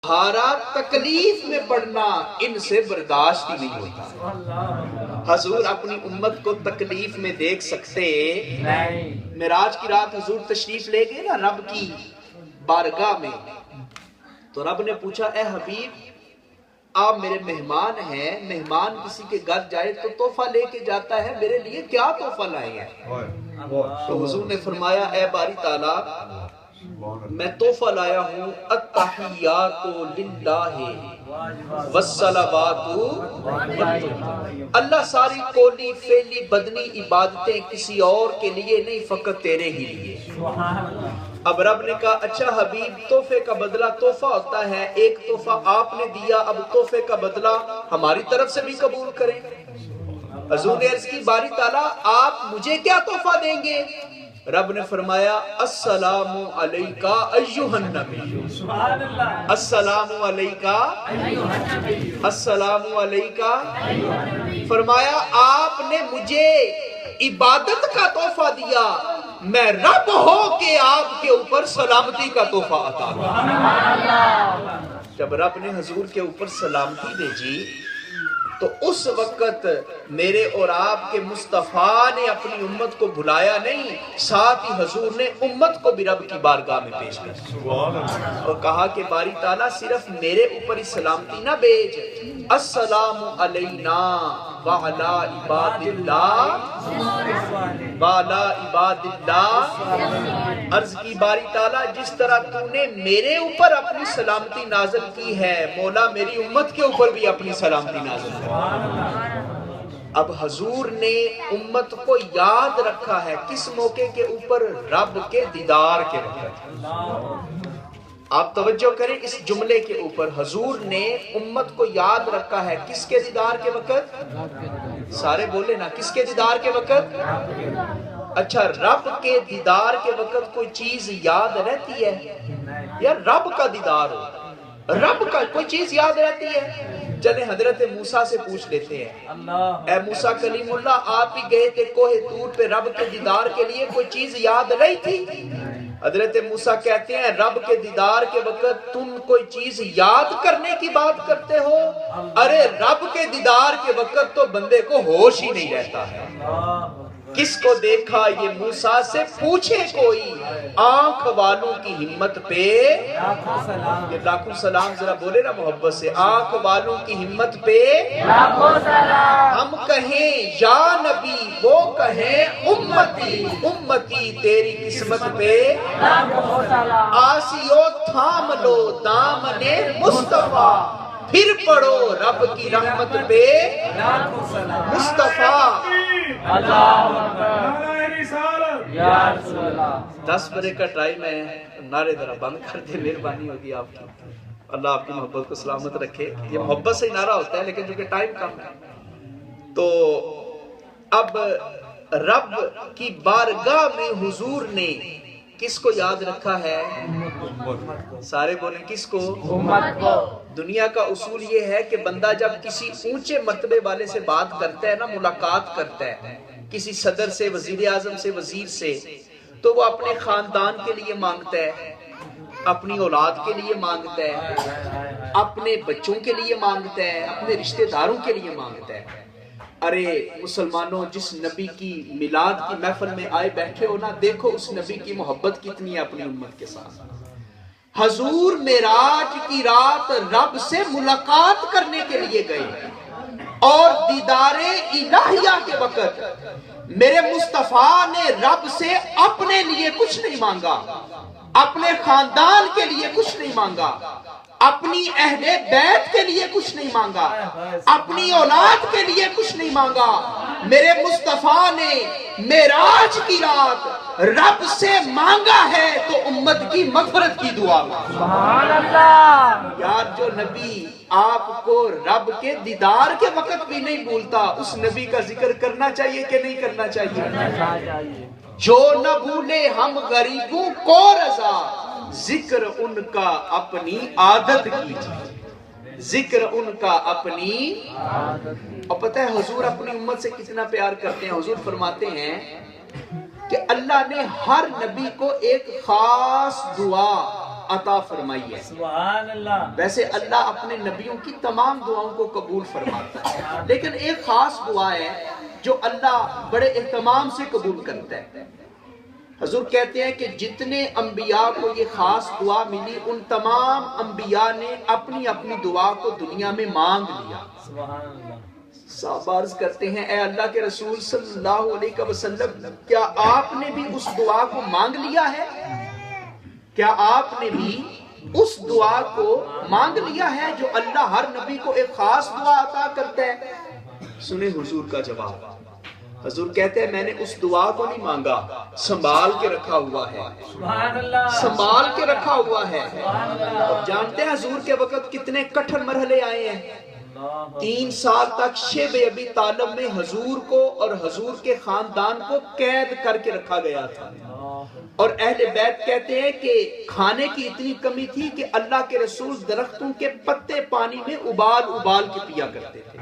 ہارا تکلیف میں پڑنا ان سے برداشت ہی نہیں ہوتا۔ حضور اپنی امت کو تکلیف میں دیکھ سکتے نہیں۔ معراج کی رات حضور تشریف لے گئے نا رب کی بارگاہ میں، تو رب نے پوچھا اے حبیب آپ میرے مہمان ہیں، مہمان کسی کے گھر جائے تو تحفہ لے کے جاتا ہے، میرے لیے کیا تحفہ لائے ہیں؟ تو حضور نے فرمایا اے باری تعالیٰ میں تحفہ لایا ہوں التحیات للہ والصلوات، اللہ ساری کولی فعلی بدنی عبادتیں کسی اور کے لیے نہیں، فقط تیرے ہی لیے۔ اب رب نے کہا اچھا حبیب تحفے کا بدلہ تحفہ ہوتا ہے، ایک تحفہ آپ نے دیا، اب تحفے کا بدلہ ہماری طرف سے بھی قبول کریں۔ حضور نے عرض کی باری تعالیٰ آپ مجھے کیا تحفہ دیں گے؟ رب نے فرمایا السلام علیکہ ایھا النبی، السلام علیکہ، السلام علیکہ۔ فرمایا آپ نے مجھے عبادت کا تحفہ دیا، میں رب ہو کے آپ کے اوپر سلامتی کا تحفہ عطا کیا۔ جب رب نے حضور کے اوپر سلامتی بھیجی تو اس وقت میرے اور آپ کے مصطفیٰ نے اپنی امت کو بھلایا نہیں، ساتھ ہی حضور نے امت کو بھی رب کی بارگاہ میں پیش کیا اور کہا کہ باری تعالیٰ صرف میرے اوپر ہی سلامتی نہ بھیج، السلام علینا وعلی عباد اللہ، وعلی عباد اللہ۔ عرض کی باری تعالیٰ جس طرح تو نے میرے اوپر اپنی سلامتی نازل کی ہے، مولا میری امت کے اوپر بھی اپنی سلامتی نازل کی۔ اب حضور نے امت کو یاد رکھا ہے کس موقع کے اوپر؟ رب کے دیدار کے وقت۔ آپ توجہ کریں اس جملے کے اوپر، حضور نے امت کو یاد رکھا ہے کس کے دیدار کے وقت؟ سارے بولے نا کس کے دیدار کے وقت؟ اچھا رب کے دیدار کے وقت کوئی چیز یاد رہتی ہے؟ یا رب کا دیدار ہو، رب کا کوئی چیز یاد رہتی ہے؟ چلیں حضرت موسیٰ سے پوچھ لیتے ہیں، اے موسیٰ کلیم اللہ آپ ہی گئے تھے کوہ طور پہ، رب کے دیدار کے لیے کوئی چیز یاد رہی تھی؟ حضرت موسیٰ کہتے ہیں رب کے دیدار کے وقت تم کوئی چیز یاد کرنے کی بات کرتے ہو؟ ارے رب کے دیدار کے وقت تو بندے کو ہوش ہی نہیں رہتا ہے۔ کس کو دیکھا یہ موسیٰ سے پوچھے کوئی، آنکھ والوں کی ہمت پہ یہ لاکھوں سلام، ذرا بولے نا محبت سے، آنکھ والوں کی ہمت پہ لاکھوں سلام۔ ہم کہیں یا نبی وہ کہیں امتی، امتی تیری قسمت پہ لاکھوں سلام۔ آسیو تھام لو دامن مصطفیٰ، پھر پڑھو رب کی رحمت پہ مصطفیٰ۔ 10 بجے کا ٹائم ہے، نعرے ذرا بند کر دے، مہربانی ہوگی آپ کی، اللہ آپ کی محبت کو سلامت رکھے۔ یہ محبت سے ہی نعرہ ہوتا ہے لیکن چونکہ ٹائم کم ہے تو اب رب کی بارگاہ میں حضور نے کس کو یاد رکھا ہے؟ سارے بولیں کس کو؟ امت کو۔ دنیا کا اصول یہ ہے کہ بندہ جب کسی اونچے مرتبے والے سے بات کرتا ہے نا، ملاقات کرتا ہے کسی صدر سے، وزیر اعظم سے، وزیر سے، تو وہ اپنے خاندان کے لیے مانگتا ہے، اپنی اولاد کے لیے مانگتا ہے، اپنے بچوں کے لیے مانگتا ہے، اپنے رشتہ داروں کے لیے مانگتا ہے۔ ارے مسلمانوں جس نبی کی میلاد کی محفل میں آئے بیٹھے ہو نا، دیکھو اس نبی کی محبت کتنی ہے اپنی امت کے ساتھ۔ حضور معراج کی رات رب سے ملاقات کرنے کے لیے گئے اور دیدار الہیہ کے وقت میرے مصطفیٰ نے رب سے اپنے لیے کچھ نہیں مانگا، اپنے خاندان کے لیے کچھ نہیں مانگا، اپنی اہل بیت کے لیے کچھ نہیں مانگا، اپنی اولاد کے لیے کچھ نہیں مانگا۔ میرے مصطفیٰ نے معراج کی رات رب سے مانگا ہے تو امت کی مغفرت کی دعا میں۔ سبحان اللہ۔ یار جو نبی آپ کو رب کے دیدار کے وقت بھی نہیں بھولتا، اس نبی کا ذکر کرنا چاہیے کہ نہیں کرنا چاہیے؟ جو نہ بھولے ہم غریبوں کو رضا، ذکر ان کا اپنی عادت کیجیے، ذکر ان کا اپنی عادت۔ اور پتہ ہے حضور اپنی امت سے کتنا پیار کرتے ہیں؟ حضور فرماتے ہیں کہ اللہ نے ہر نبی کو ایک خاص دعا عطا فرمائی ہے۔ سبحان اللہ۔ ویسے اللہ اپنے نبیوں کی تمام دعاؤں کو قبول فرماتا ہے، لیکن ایک خاص دعا ہے جو اللہ بڑے اہتمام سے قبول کرتا ہے۔ حضور کہتے ہیں کہ جتنے انبیاء کو یہ خاص دعا ملی، ان تمام انبیاء نے اپنی اپنی دعا کو دنیا میں مانگ لیا۔ سبحان اللہ۔ صحابہ عرض کرتے ہیں اے اللہ کے رسول صلی اللہ علیہ وسلم، کیا آپ نے بھی اس دعا کو مانگ لیا ہے؟ کیا آپ نے بھی اس دعا کو مانگ لیا ہے جو اللہ ہر نبی کو ایک خاص دعا عطا کرتا ہے؟ سنیں حضور کا جواب۔ حضور کہتے ہیں میں نے اس دعا کو نہیں مانگا، سنبھال کے رکھا ہوا ہے، سبحان اللہ۔ سنبھال کے رکھا ہوا ہے۔ اور جانتے ہیں حضور کے وقت کتنے کٹھن مرحلے آئے ہیں؟ 3 سال تک شیب ابی طالب میں حضور کو اور حضور کے خاندان کو قید کر کے رکھا گیا تھا، اور اہل بیت کہتے ہیں کہ کھانے کی اتنی کمی تھی کہ اللہ کے رسول درختوں کے پتے پانی میں ابال ابال کے پیا کرتے تھے،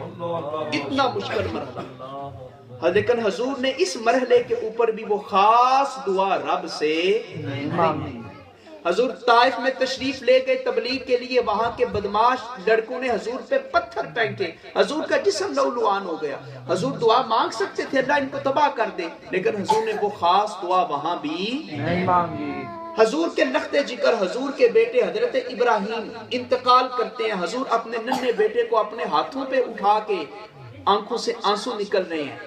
اتنا مشکل مرحلہ۔ لیکن حضور نے اس مرحلے کے اوپر بھی وہ خاص دعا رب سے مانگی۔ حضور طائف میں تشریف لے گئے تبلیغ کے لیے، وہاں کے بدماش لڑکوں نے حضور پہ پتھر پھینکے، حضور کا جسم لہولہان ہو گیا۔ حضور دعا مانگ سکتے تھے اللہ ان کو تباہ کر دے، لیکن حضور نے وہ خاص دعا وہاں بھی نہیں مانگی۔ حضور کے لخت جگر حضور کے بیٹے حضرت ابراہیم انتقال کرتے ہیں، حضور اپنے ننھے بیٹے کو اپنے ہاتھوں پہ اٹھا کے آنکھوں سے آنسو نکل رہے ہیں،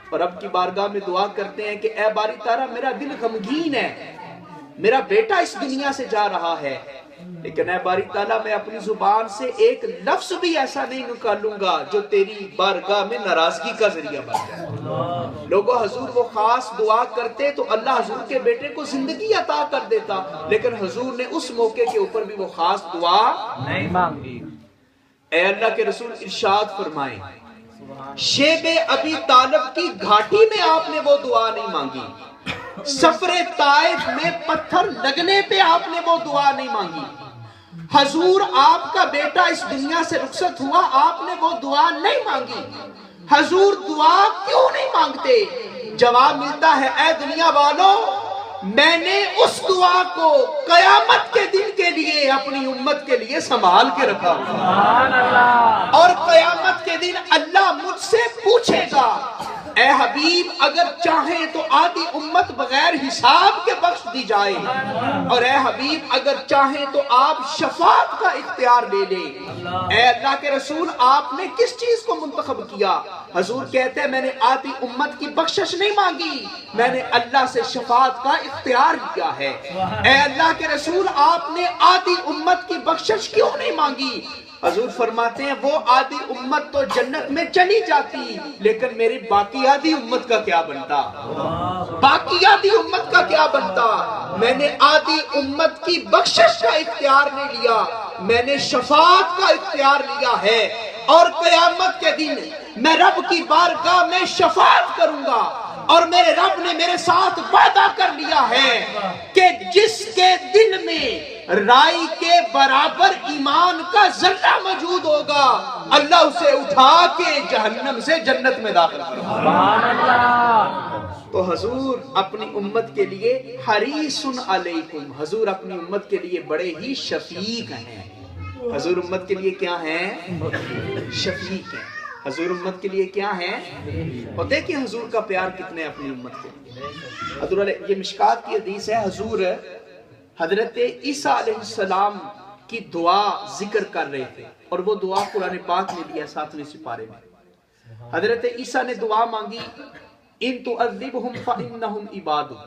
اور رب کی بارگاہ میں دعا کرتے ہیں کہ اے باری تعالیٰ میرا دل غمگین ہے، میرا بیٹا اس دنیا سے جا رہا ہے، لیکن اے باری تعالیٰ میں اپنی زبان سے ایک لفظ بھی ایسا نہیں نکالوں گا جو تیری بارگاہ میں ناراضگی کا ذریعہ بن جائے۔ لوگوں حضور وہ خاص دعا کرتے تو اللہ حضور کے بیٹے کو زندگی عطا کر دیتا، لیکن حضور نے اس موقع کے اوپر بھی وہ خاص دعا نہیں مانگی۔ اے اللہ کے رسول ارشاد فرمائیں، شیب ابی طالب کی گھاٹی میں آپ نے وہ دعا نہیں مانگی، سفر طائف میں پتھر لگنے پہ آپ نے وہ دعا نہیں مانگی، حضور آپ کا بیٹا اس دنیا سے رخصت ہوا آپ نے وہ دعا نہیں مانگی۔ حضور دعا کیوں نہیں مانگتے؟ جواب ملتا ہے اے دنیا والوں، میں نے اس دعا کو قیامت کے دن کے لیے اپنی امت کے لیے سنبھال کے رکھا، اور قیامت کے دن اللہ مجھ سے پوچھے گا اے حبیب اگر چاہیں تو آدھی امت بغیر حساب کے بخش دی جائے، اور اے حبیب اگر چاہیں تو آپ شفاعت کا اختیار لے لیں۔ اے اللہ کے رسول آپ نے کس چیز کو منتخب کیا؟ حضور کہتے ہیں میں نے آدھی امت کی بخشش نہیں مانگی، میں نے اللہ سے شفاعت کا اختیار لیا ہے۔ اے اللہ کے رسول آپ نے آدھی امت کی بخشش کیوں نہیں مانگی؟ حضور فرماتے ہیں وہ آدھی امت تو جنت میں چلی جاتی، لیکن میری باقی آدھی امت کا کیا بنتا؟ باقی آدھی امت کا کیا بنتا؟ میں نے آدھی امت کی بخشش کا اختیار نہیں لیا، میں نے شفاعت کا اختیار لیا ہے، اور قیامت کے دن میں رب کی بارگاہ میں شفاعت کروں گا، اور میرے رب نے میرے ساتھ وعدہ کر لیا ہے کہ جس کے دل میں رائی کے برابر ایمان کا ذرہ موجود ہوگا اللہ اسے اٹھا کے جہنم سے جنت میں داخل کرے۔ تو حضور اپنی امت کے لیے حریص علیکم، حضور اپنی امت کے لیے بڑے ہی شفیق ہیں۔ حضور امت کے لیے کیا ہیں؟ شفیق ہیں۔ حضور امت کے لیے کیا ہیں؟ اور دیکھیں حضور کا پیار کتنے اپنی امت کے لیے۔ حضور یہ مشکات کی حدیث ہے، حضور حضرت عیسیٰ علیہ السلام کی دعا ذکر کر رہے تھے، اور وہ دعا قرآن پاک میں دیا 7ویں سپارے میں۔ حضرت عیسیٰ نے دعا مانگی ان تعذبہم فانہم عبادک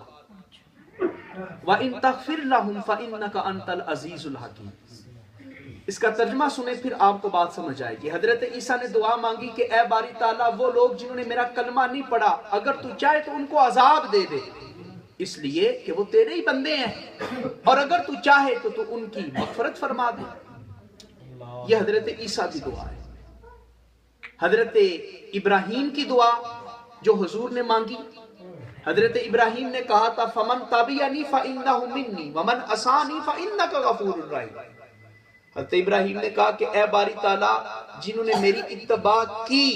وان تغفر لہم فانک انت العزیز الحکیم۔ اس کا ترجمہ سنیں پھر آپ کو بات سمجھ آئے گی۔ حضرت عیسیٰ نے دعا مانگی کہ اے باری تعالیٰ وہ لوگ جنہوں نے میرا کلمہ نہیں پڑھا اگر تو چاہے تو ان کو عذاب دے دے، اس لیے کہ وہ تیرے ہی بندے ہیں، اور اگر تو چاہے تو ان کی مغفرت فرما دے۔ یہ حضرت عیسیٰ کی دعا ہے۔ حضرت ابراہیم کی دعا جو حضور نے مانگی، حضرت ابراہیم نے کہا تھا فمن تبعنی فانہ منی ومن عصانی فانک غفور رحیم۔ حضرت ابراہیم نے کہا کہ اے باری تعالیٰ جنہوں نے میری اتباع کی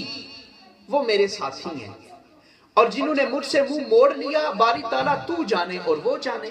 وہ میرے ساتھی ہیں، اور جنہوں نے مجھ سے منہ موڑ لیا باری تعالیٰ تو جانے اور وہ جانے۔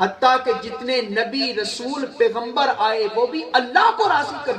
حتیٰ کہ جتنے نبی رسول پیغمبر آئے وہ بھی اللہ کو راضی کر